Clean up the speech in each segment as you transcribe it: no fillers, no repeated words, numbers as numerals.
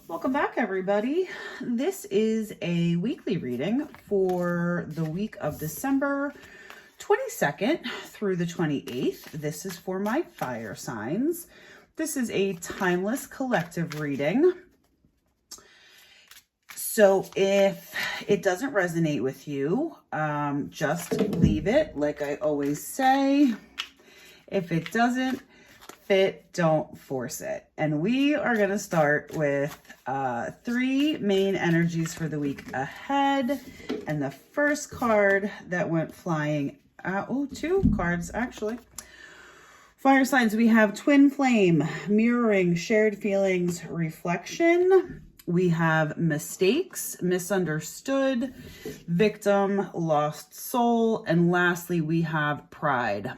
Welcome back, everybody. This is a weekly reading for the week of December 22nd through the 28th. This is for my fire signs. This is a timeless collective reading. So if it doesn't resonate with you, just leave it. Like I always say, if it doesn't fit, don't force it. And we are going to start with three main energies for the week ahead. And the first card that went flying out, two cards actually. Fire signs, we have twin flame, mirroring, shared feelings, reflection. We have mistakes, misunderstood, victim, lost soul. And lastly, we have pride,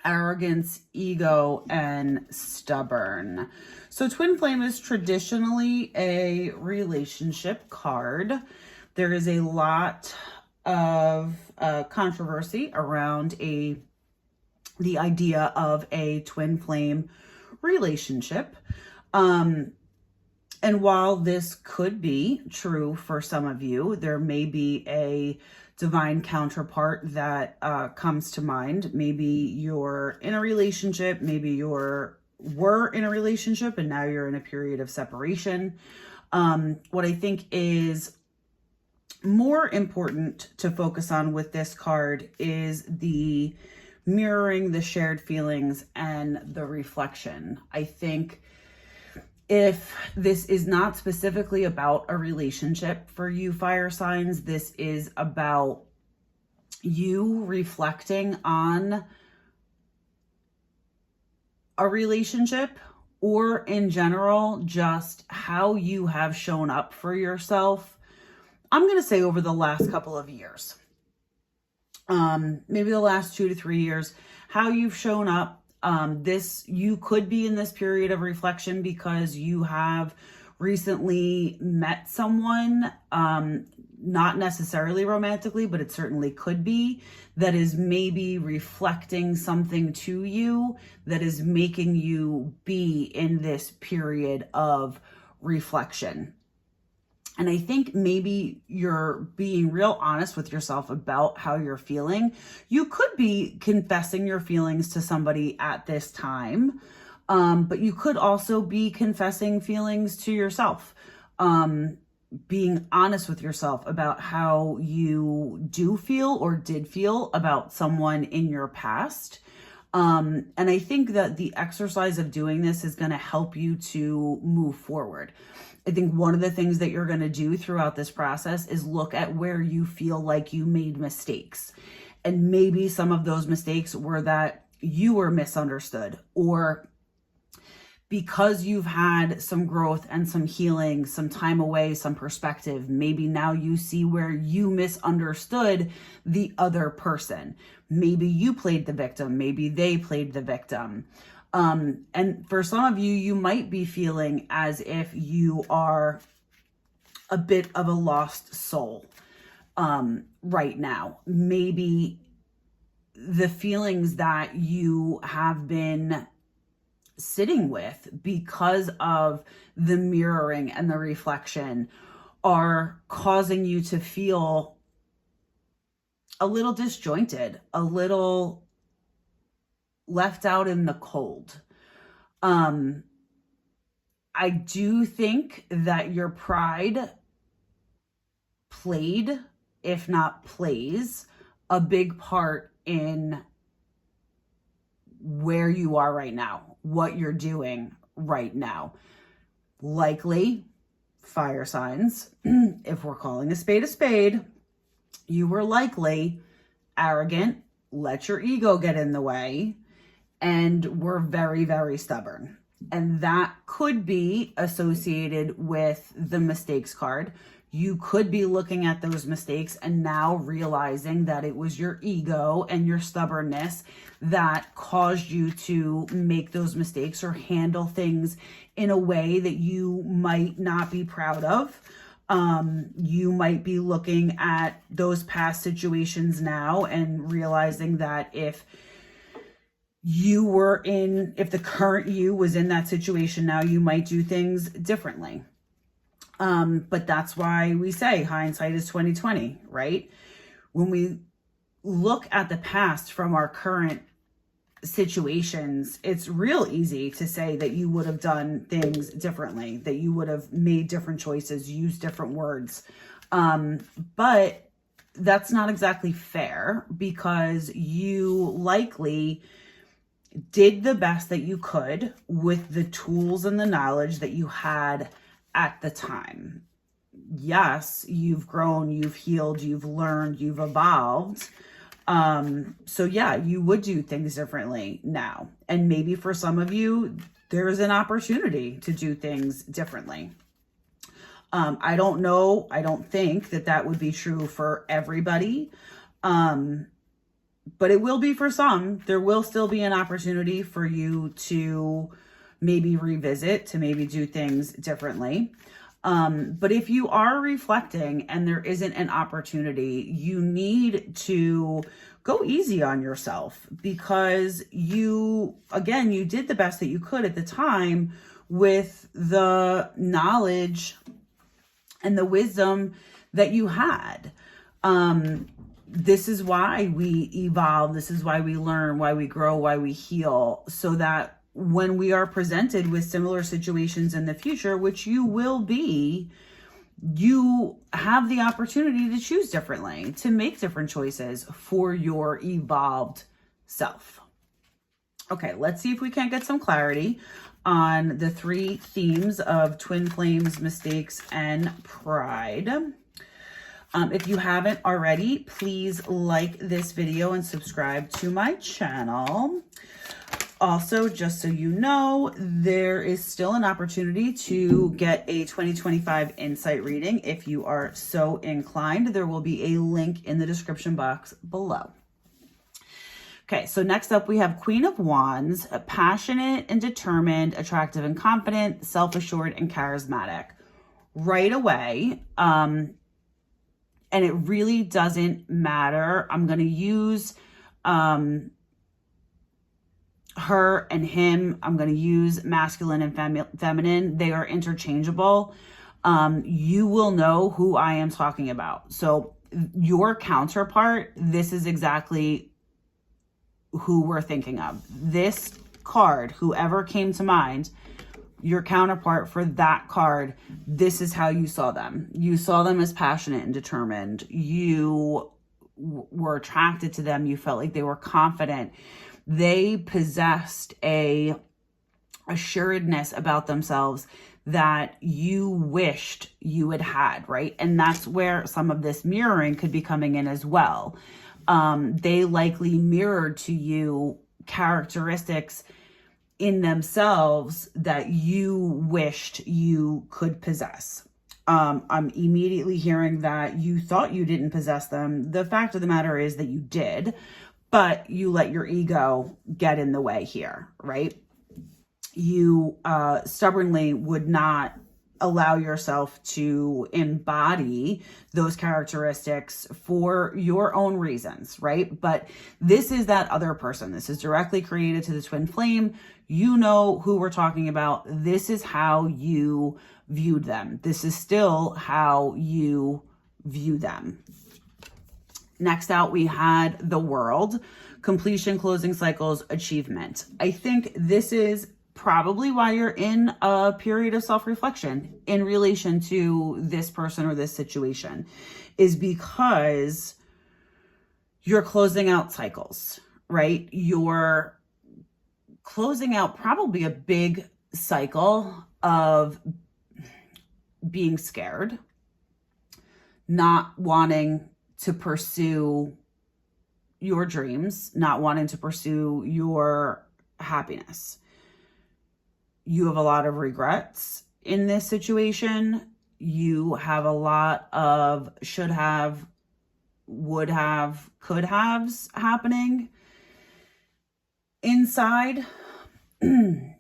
arrogance, ego, and stubborn. So twin flame is traditionally a relationship card. There is a lot of controversy around the idea of a twin flame relationship. And while this could be true for some of you, there may be a divine counterpart that comes to mind. Maybe you're in a relationship, maybe were in a relationship and now you're in a period of separation. What I think is more important to focus on with this card is the mirroring, the shared feelings, and the reflection. I think if this is not specifically about a relationship for you fire signs, this is about you reflecting on a relationship, or in general, just how you have shown up for yourself. I'm going to say over the last couple of years, maybe the last 2 to 3 years, how you've shown up. You could be in this period of reflection because you have recently met someone, not necessarily romantically, but it certainly could be, that is maybe reflecting something to you that is making you be in this period of reflection. And I think maybe you're being real honest with yourself about how you're feeling. You could be confessing your feelings to somebody at this time, but you could also be confessing feelings to yourself, being honest with yourself about how you do feel or did feel about someone in your past. And I think that the exercise of doing this is going to help you to move forward. I think one of the things that you're going to do throughout this process is look at where you feel like you made mistakes. And maybe some of those mistakes were that you were misunderstood, or because you've had some growth and some healing, some time away, some perspective, maybe now you see where you misunderstood the other person. Maybe you played the victim, maybe they played the victim. And for some of you, you might be feeling as if you are a bit of a lost soul right now. Maybe the feelings that you have been sitting with because of the mirroring and the reflection are causing you to feel a little disjointed, a little left out in the cold. I do think that your pride played, if not plays, a big part in where you are right now, what you're doing right now. Likely, fire signs, if we're calling a spade, you were likely arrogant, let your ego get in the way, and were very, very stubborn. And that could be associated with the mistakes card. You could be looking at those mistakes and now realizing that it was your ego and your stubbornness that caused you to make those mistakes or handle things in a way that you might not be proud of. You might be looking at those past situations now and realizing that if the current you was in that situation now, you might do things differently. But that's why we say hindsight is 2020, right? When we look at the past from our current situations, it's real easy to say that you would have done things differently, that you would have made different choices, used different words. But that's not exactly fair, because you likely did the best that you could with the tools and the knowledge that you had at the time. Yes, you've grown, you've healed, you've learned, you've evolved. So yeah, you would do things differently now. And maybe for some of you, there's an opportunity to do things differently. I don't know. I don't think that that would be true for everybody. But it will be for some. There will still be an opportunity for you to maybe revisit, to maybe do things differently. But if you are reflecting and there isn't an opportunity, you need to go easy on yourself, because you did the best that you could at the time with the knowledge and the wisdom that you had. This is why we evolve. This is why we learn, why we grow, why we heal, so that when we are presented with similar situations in the future, which you will be, you have the opportunity to choose differently, to make different choices for your evolved self. Okay, let's see if we can't get some clarity on the 3 themes of twin flames, mistakes, and pride. If you haven't already, please like this video and subscribe to my channel. Also, just so you know, there is still an opportunity to get a 2025 insight reading if you are so inclined. There will be a link in the description box below. Okay, so next up we have Queen of Wands, passionate and determined, attractive and confident, self-assured and charismatic. Right away, and it really doesn't matter. I'm going to use her and him. I'm going to use masculine and feminine. They are interchangeable. You will know who I am talking about. So your counterpart, this is exactly who we're thinking of. This card, whoever came to mind, your counterpart for that card, this is how you saw them. You saw them as passionate and determined. You were attracted to them. You felt like they were confident. They possessed a assuredness about themselves that you wished you had had, right? And that's where some of this mirroring could be coming in as well. They likely mirrored to you characteristics in themselves that you wished you could possess. I'm immediately hearing that you thought you didn't possess them. The fact of the matter is that you did, but you let your ego get in the way here, right? You stubbornly would not allow yourself to embody those characteristics for your own reasons, right? But this is that other person. This is directly created to the twin flame. You know who we're talking about. This is how you viewed them. This is still how you view them. Next out, we had the World, completion, closing cycles, achievement. I think this is probably why you're in a period of self-reflection in relation to this person or this situation, is because you're closing out cycles, right? You're closing out probably a big cycle of being scared, not wanting to pursue your dreams, not wanting to pursue your happiness. You have a lot of regrets in this situation. You have a lot of should have, would have, could haves happening inside. And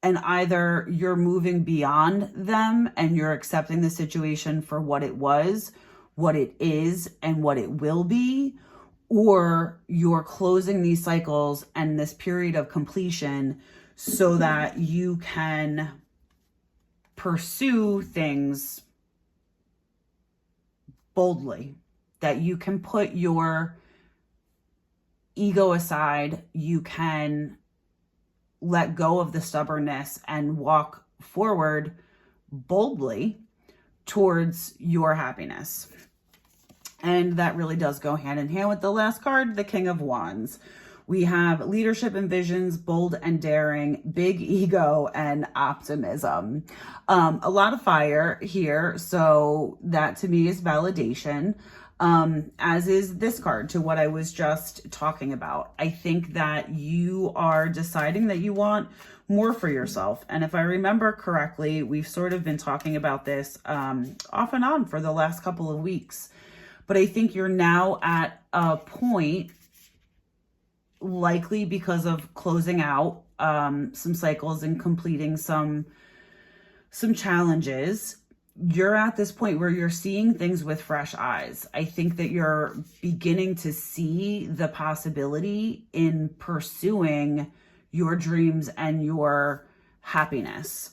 either you're moving beyond them and you're accepting the situation for what it was, what it is, and what it will be, or you're closing these cycles and this period of completion so that you can pursue things boldly, that you can put your ego aside, you can let go of the stubbornness and walk forward boldly towards your happiness. And that really does go hand in hand with the last card, the King of Wands. We have leadership and visions, bold and daring, big ego, and optimism. A lot of fire here. So that to me is validation, as is this card to what I was just talking about. I think that you are deciding that you want more for yourself. And if I remember correctly, we've sort of been talking about this off and on for the last couple of weeks. But I think you're now at a point, likely because of closing out some cycles and completing some challenges, you're at this point where you're seeing things with fresh eyes. I think that you're beginning to see the possibility in pursuing your dreams and your happiness.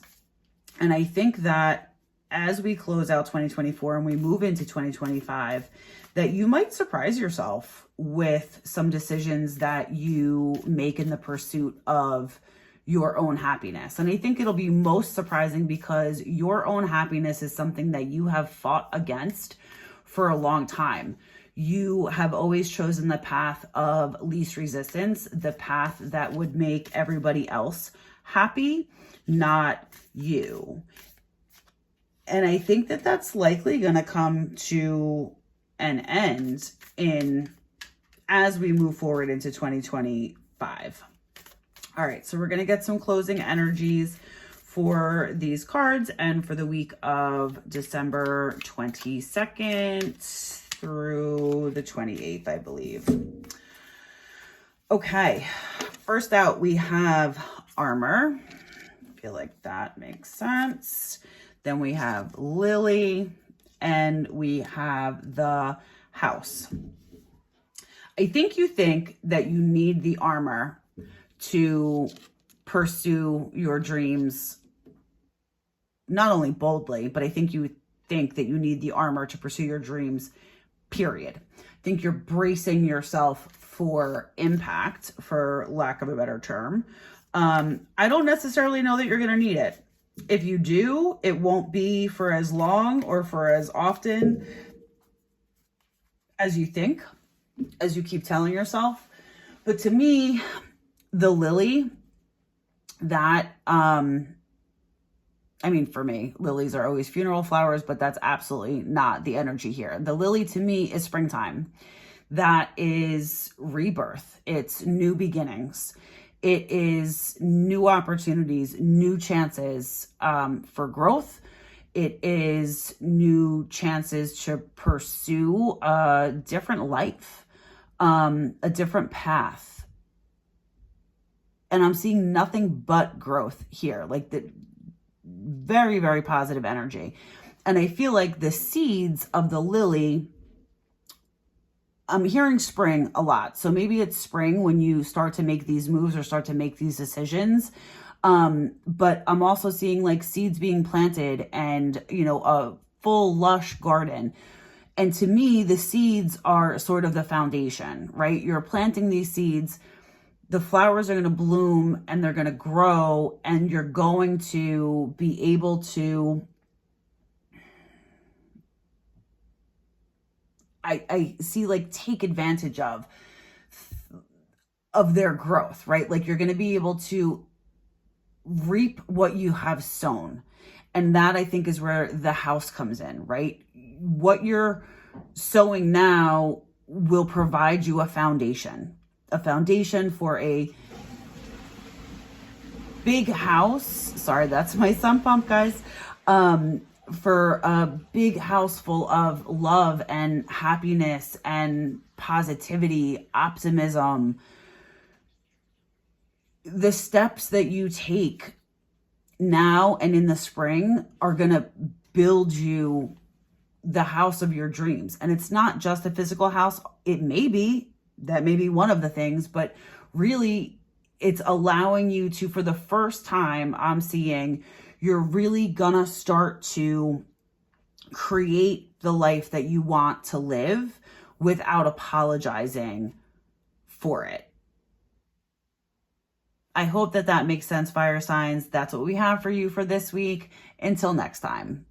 And I think that as we close out 2024 and we move into 2025, that you might surprise yourself with some decisions that you make in the pursuit of your own happiness. And I think it'll be most surprising because your own happiness is something that you have fought against for a long time. You have always chosen the path of least resistance, the path that would make everybody else happy, not you. And I think that that's likely going to come to an end as we move forward into 2025. All right, so we're going to get some closing energies for these cards and for the week of December 22nd through the 28th, I believe. Okay, first out, we have armor. I feel like that makes sense. Then we have Lily, and we have the house. I think you think that you need the armor to pursue your dreams, not only boldly, but I think you think that you need the armor to pursue your dreams, period. I think you're bracing yourself for impact, for lack of a better term. I don't necessarily know that you're going to need it. If you do, it won't be for as long or for as often as you think, as you keep telling yourself. But to me, the lily, that, for me, lilies are always funeral flowers, but that's absolutely not the energy here. The lily to me is springtime. That is rebirth. It's new beginnings. It is new opportunities, new chances for growth. It is new chances to pursue a different life, a different path. And I'm seeing nothing but growth here, like the very, very positive energy. And I feel like the seeds of the lily, I'm hearing spring a lot. So maybe it's spring when you start to make these moves or start to make these decisions. But I'm also seeing like seeds being planted and, a full lush garden. And to me, the seeds are sort of the foundation, right? You're planting these seeds, the flowers are going to bloom and they're going to grow, and you're going to be able to, I see, like, take advantage of their growth, right? Like, you're going to be able to reap what you have sown. And that, I think, is where the house comes in, right? What you're sowing now will provide you a foundation for a big house. Sorry, that's my sun pump, guys. For a big house full of love and happiness and positivity, optimism. The steps that you take now and in the spring are going to build you the house of your dreams. And it's not just a physical house. That may be one of the things, but really it's allowing you to, for the first time, I'm seeing you're really gonna start to create the life that you want to live without apologizing for it. I hope that that makes sense, fire signs. That's what we have for you for this week. Until next time.